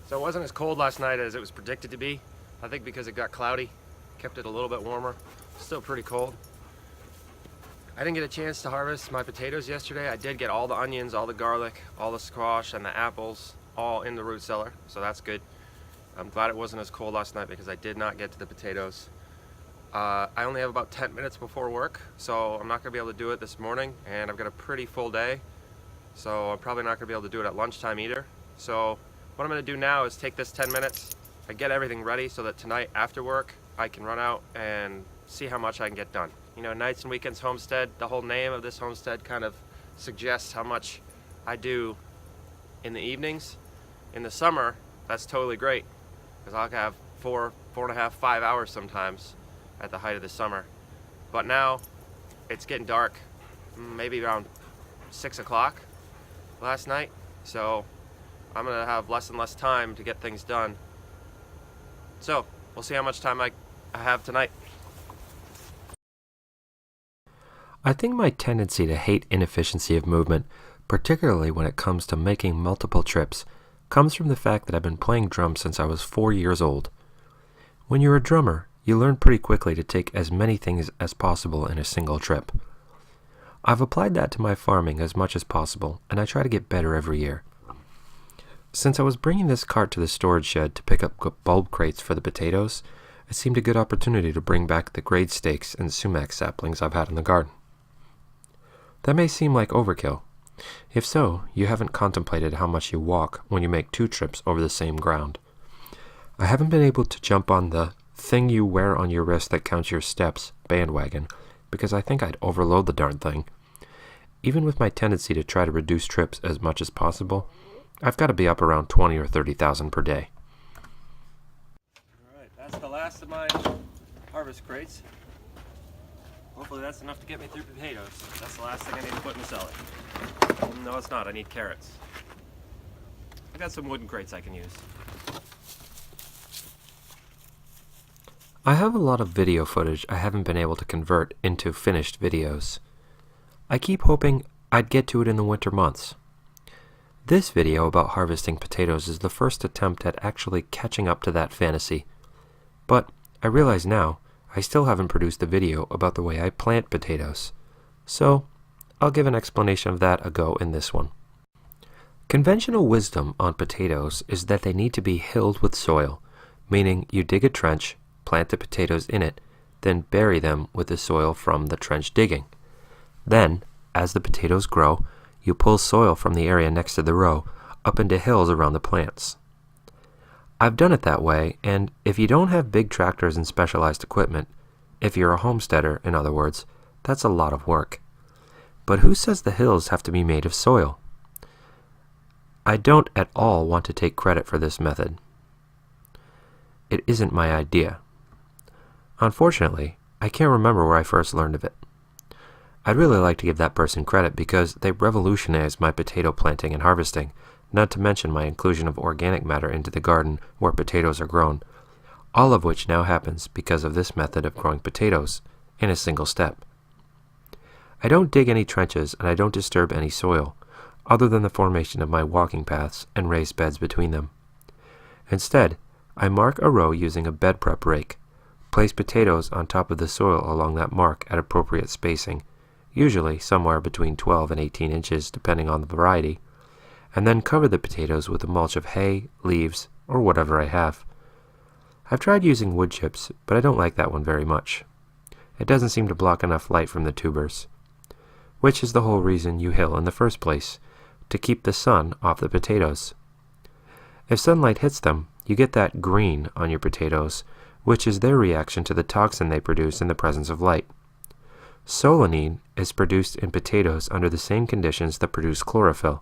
So it wasn't as cold last night as it was predicted to be. I think because it got cloudy, kept it a little bit warmer. Still pretty cold. I didn't get a chance to harvest my potatoes yesterday. I did get all the onions, all the garlic, all the squash, and the apples all in the root cellar, so that's good. I'm glad it wasn't as cold last night because I did not get to the potatoes. I only have about 10 minutes before work, so I'm not going to be able to do it this morning, and I've got a pretty full day, so I'm probably not going to be able to do it at lunchtime either. So what I'm going to do now is take this 10 minutes and get everything ready so that tonight after work I can run out and see how much I can get done. You know, nights and weekends homestead, the whole name of this homestead kind of suggests how much I do in the evenings. In the summer, that's totally great because I'll have 4.5, 5 hours sometimes at the height of the summer. But now it's getting dark, maybe around 6 o'clock last night, so I'm gonna have less and less time to get things done. So we'll see how much time I have tonight. I think my tendency to hate inefficiency of movement, particularly when it comes to making multiple trips, comes from the fact that I've been playing drums since I was 4 years old. When you're a drummer, you learn pretty quickly to take as many things as possible in a single trip. I've applied that to my farming as much as possible, and I try to get better every year. Since I was bringing this cart to the storage shed to pick up bulb crates for the potatoes, it seemed a good opportunity to bring back the grade stakes and sumac saplings I've had in the garden. That may seem like overkill. If so, you haven't contemplated how much you walk when you make 2 trips over the same ground. I haven't been able to jump on the thing you wear on your wrist that counts your steps bandwagon because I think I'd overload the darn thing. Even with my tendency to try to reduce trips as much as possible, I've got to be up around 20 or 30,000 per day. Alright, that's the last of my harvest crates. Hopefully that's enough to get me through potatoes. That's the last thing I need to put in the cellar. No, it's not. I need carrots. I got some wooden crates I can use. I have a lot of video footage I haven't been able to convert into finished videos. I keep hoping I'd get to it in the winter months. This video about harvesting potatoes is the first attempt at actually catching up to that fantasy. But I realize now I still haven't produced a video about the way I plant potatoes. So I'll give an explanation of that a go in this one. Conventional wisdom on potatoes is that they need to be hilled with soil, meaning you dig a trench, plant the potatoes in it, then bury them with the soil from the trench digging. Then, as the potatoes grow, you pull soil from the area next to the row up into hills around the plants. I've done it that way, and if you don't have big tractors and specialized equipment, if you're a homesteader, in other words, that's a lot of work. But who says the hills have to be made of soil? I don't at all want to take credit for this method. It isn't my idea. Unfortunately, I can't remember where I first learned of it. I'd really like to give that person credit because they revolutionized my potato planting and harvesting, not to mention my inclusion of organic matter into the garden where potatoes are grown, all of which now happens because of this method of growing potatoes in a single step. I don't dig any trenches and I don't disturb any soil, other than the formation of my walking paths and raised beds between them. Instead, I mark a row using a bed prep rake, place potatoes on top of the soil along that mark at appropriate spacing, usually somewhere between 12 and 18 inches depending on the variety, and then cover the potatoes with a mulch of hay, leaves, or whatever I have. I've tried using wood chips, but I don't like that one very much. It doesn't seem to block enough light from the tubers, which is the whole reason you hill in the first place, to keep the sun off the potatoes. If sunlight hits them, you get that green on your potatoes, which is their reaction to the toxin they produce in the presence of light. Solanine is produced in potatoes under the same conditions that produce chlorophyll.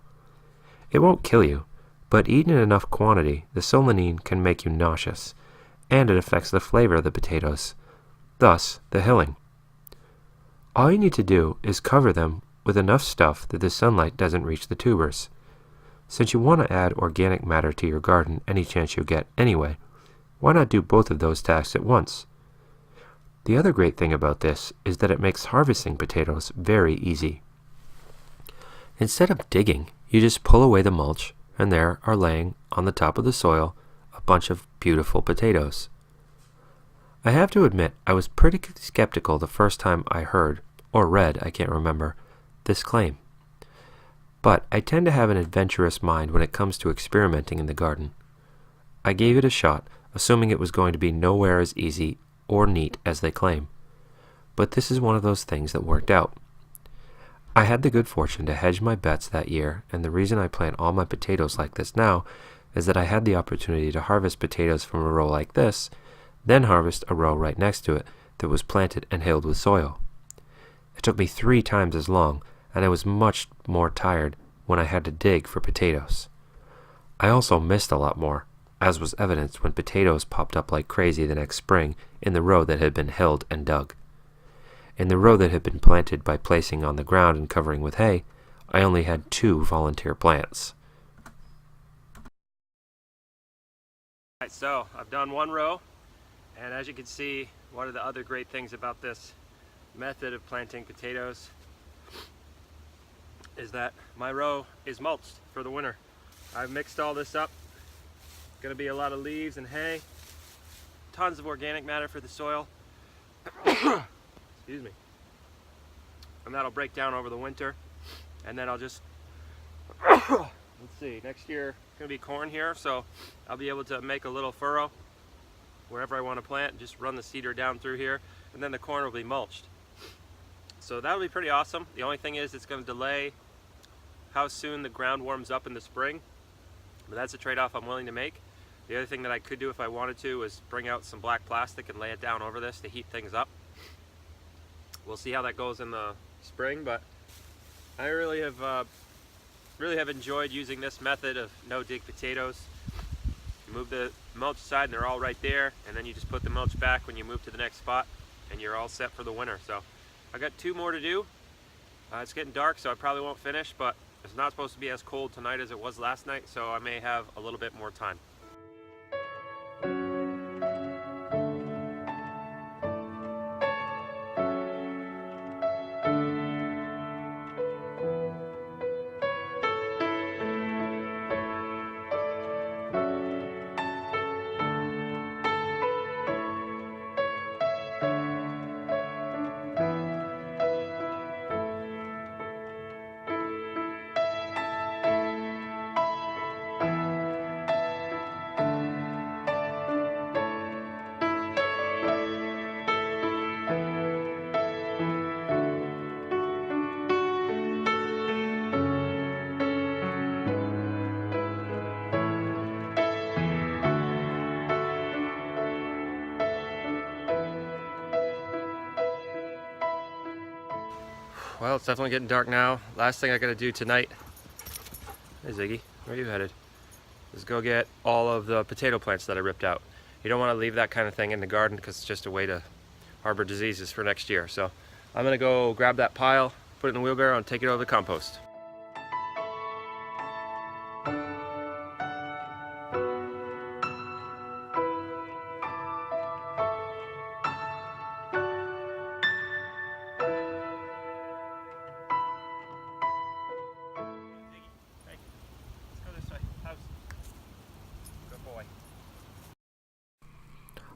It won't kill you, but eaten in enough quantity, the solanine can make you nauseous, and it affects the flavor of the potatoes, thus the hilling. All you need to do is cover them with enough stuff that the sunlight doesn't reach the tubers. Since you want to add organic matter to your garden any chance you get anyway, why not do both of those tasks at once? The other great thing about this is that it makes harvesting potatoes very easy. Instead of digging, you just pull away the mulch, and there are laying on the top of the soil a bunch of beautiful potatoes. I have to admit, I was pretty skeptical the first time I heard, or read, I can't remember, this claim. But I tend to have an adventurous mind when it comes to experimenting in the garden. I gave it a shot, assuming it was going to be nowhere as easy or neat as they claim. But this is one of those things that worked out. I had the good fortune to hedge my bets that year, and the reason I plant all my potatoes like this now is that I had the opportunity to harvest potatoes from a row like this, then harvest a row right next to it that was planted and hilled with soil. It took me 3 times as long, and I was much more tired when I had to dig for potatoes. I also missed a lot more, as was evidenced when potatoes popped up like crazy the next spring in the row that had been hilled and dug. In the row that had been planted by placing on the ground and covering with hay, I only had 2 volunteer plants. Alright, so I've done 1 row, and as you can see, one of the other great things about this method of planting potatoes is that my row is mulched for the winter. I've mixed all this up. Going to be a lot of leaves and hay, tons of organic matter for the soil. Excuse me. And that'll break down over the winter, and then I'll just let's see, next year it's going to be corn here, so I'll be able to make a little furrow wherever I want to plant and just run the seeder down through here, and then the corn will be mulched. So that'll be pretty awesome. The only thing is it's going to delay how soon the ground warms up in the spring, but that's a trade-off I'm willing to make. The other thing that I could do if I wanted to is bring out some black plastic and lay it down over this to heat things up. We'll see how that goes in the spring, but I really have enjoyed using this method of no-dig potatoes. You move the mulch aside and they're all right there, and then you just put the mulch back when you move to the next spot, and you're all set for the winter. So I got 2 more to do. It's getting dark, so I probably won't finish, but it's not supposed to be as cold tonight as it was last night, so I may have a little bit more time. Well, it's definitely getting dark now. Last thing I gotta do tonight, hey Ziggy, where are you headed? Is go get all of the potato plants that I ripped out. You don't want to leave that kind of thing in the garden because it's just a way to harbor diseases for next year. So I'm gonna go grab that pile, put it in the wheelbarrow, and take it over to the compost.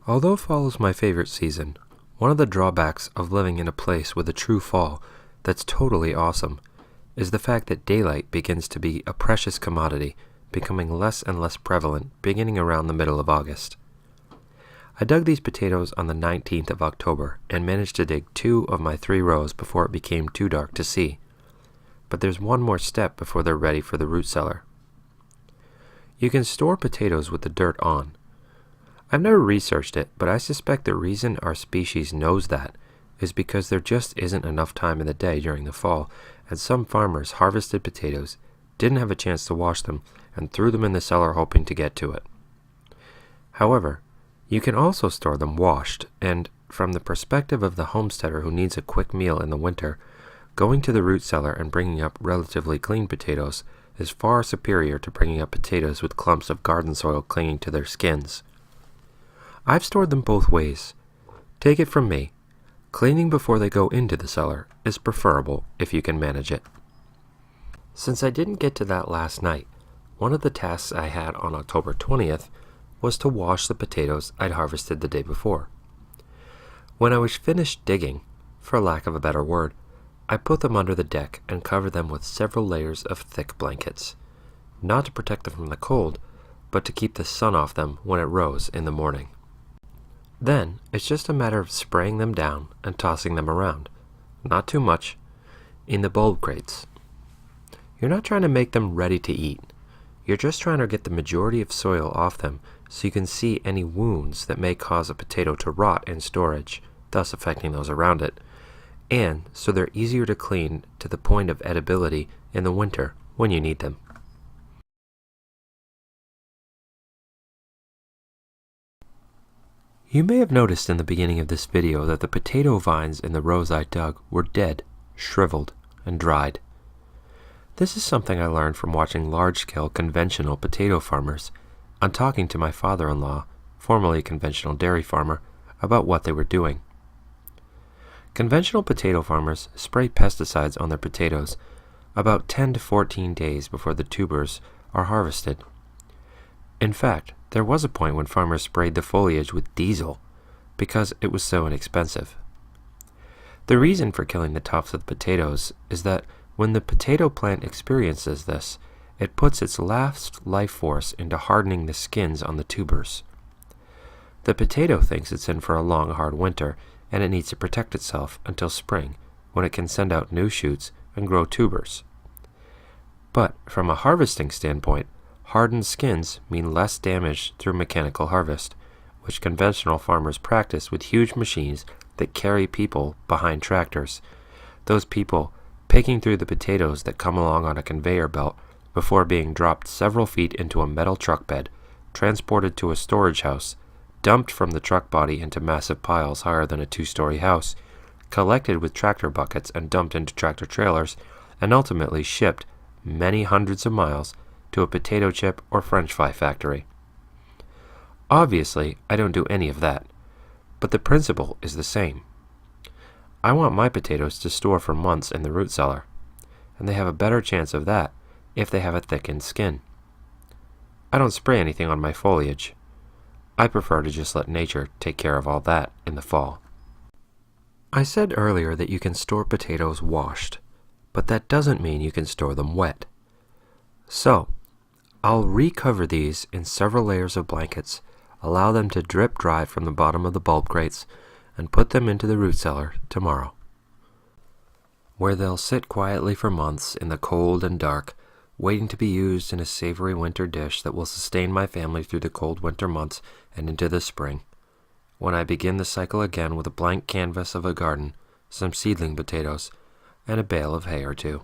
Although fall is my favorite season, one of the drawbacks of living in a place with a true fall that's totally awesome is the fact that daylight begins to be a precious commodity, becoming less and less prevalent beginning around the middle of August. I dug these potatoes on the 19th of October and managed to dig 2 of my 3 rows before it became too dark to see. But there's one more step before they're ready for the root cellar. You can store potatoes with the dirt on. I've never researched it, but I suspect the reason our species knows that is because there just isn't enough time in the day during the fall, and some farmers harvested potatoes, didn't have a chance to wash them, and threw them in the cellar hoping to get to it. However, you can also store them washed, and from the perspective of the homesteader who needs a quick meal in the winter, going to the root cellar and bringing up relatively clean potatoes is far superior to bringing up potatoes with clumps of garden soil clinging to their skins. I've stored them both ways. Take it from me, cleaning before they go into the cellar is preferable if you can manage it. Since I didn't get to that last night, one of the tasks I had on October 20th was to wash the potatoes I'd harvested the day before. When I was finished digging, for lack of a better word, I put them under the deck and covered them with several layers of thick blankets, not to protect them from the cold, but to keep the sun off them when it rose in the morning. Then, it's just a matter of spraying them down and tossing them around, not too much, in the bulb crates. You're not trying to make them ready to eat. You're just trying to get the majority of soil off them so you can see any wounds that may cause a potato to rot in storage, thus affecting those around it, and so they're easier to clean to the point of edibility in the winter when you need them. You may have noticed in the beginning of this video that the potato vines in the rows I dug were dead, shriveled, and dried. This is something I learned from watching large-scale conventional potato farmers and talking to my father-in-law, formerly a conventional dairy farmer, about what they were doing. Conventional potato farmers spray pesticides on their potatoes about 10 to 14 days before the tubers are harvested. In fact, there was a point when farmers sprayed the foliage with diesel because it was so inexpensive. The reason for killing the tops of the potatoes is that when the potato plant experiences this, it puts its last life force into hardening the skins on the tubers. The potato thinks it's in for a long, hard winter, and it needs to protect itself until spring, when it can send out new shoots and grow tubers. But from a harvesting standpoint, hardened skins mean less damage through mechanical harvest, which conventional farmers practice with huge machines that carry people behind tractors. Those people picking through the potatoes that come along on a conveyor belt before being dropped several feet into a metal truck bed, transported to a storage house, dumped from the truck body into massive piles higher than a 2-story house, collected with tractor buckets and dumped into tractor trailers, and ultimately shipped many hundreds of miles to a potato chip or French fry factory. Obviously, I don't do any of that, but the principle is the same. I want my potatoes to store for months in the root cellar, and they have a better chance of that if they have a thickened skin. I don't spray anything on my foliage. I prefer to just let nature take care of all that in the fall. I said earlier that you can store potatoes washed, but that doesn't mean you can store them wet. So, I'll recover these in several layers of blankets, allow them to drip dry from the bottom of the bulb crates, and put them into the root cellar tomorrow, where they'll sit quietly for months in the cold and dark, waiting to be used in a savory winter dish that will sustain my family through the cold winter months and into the spring, when I begin the cycle again with a blank canvas of a garden, some seedling potatoes, and a bale of hay or two.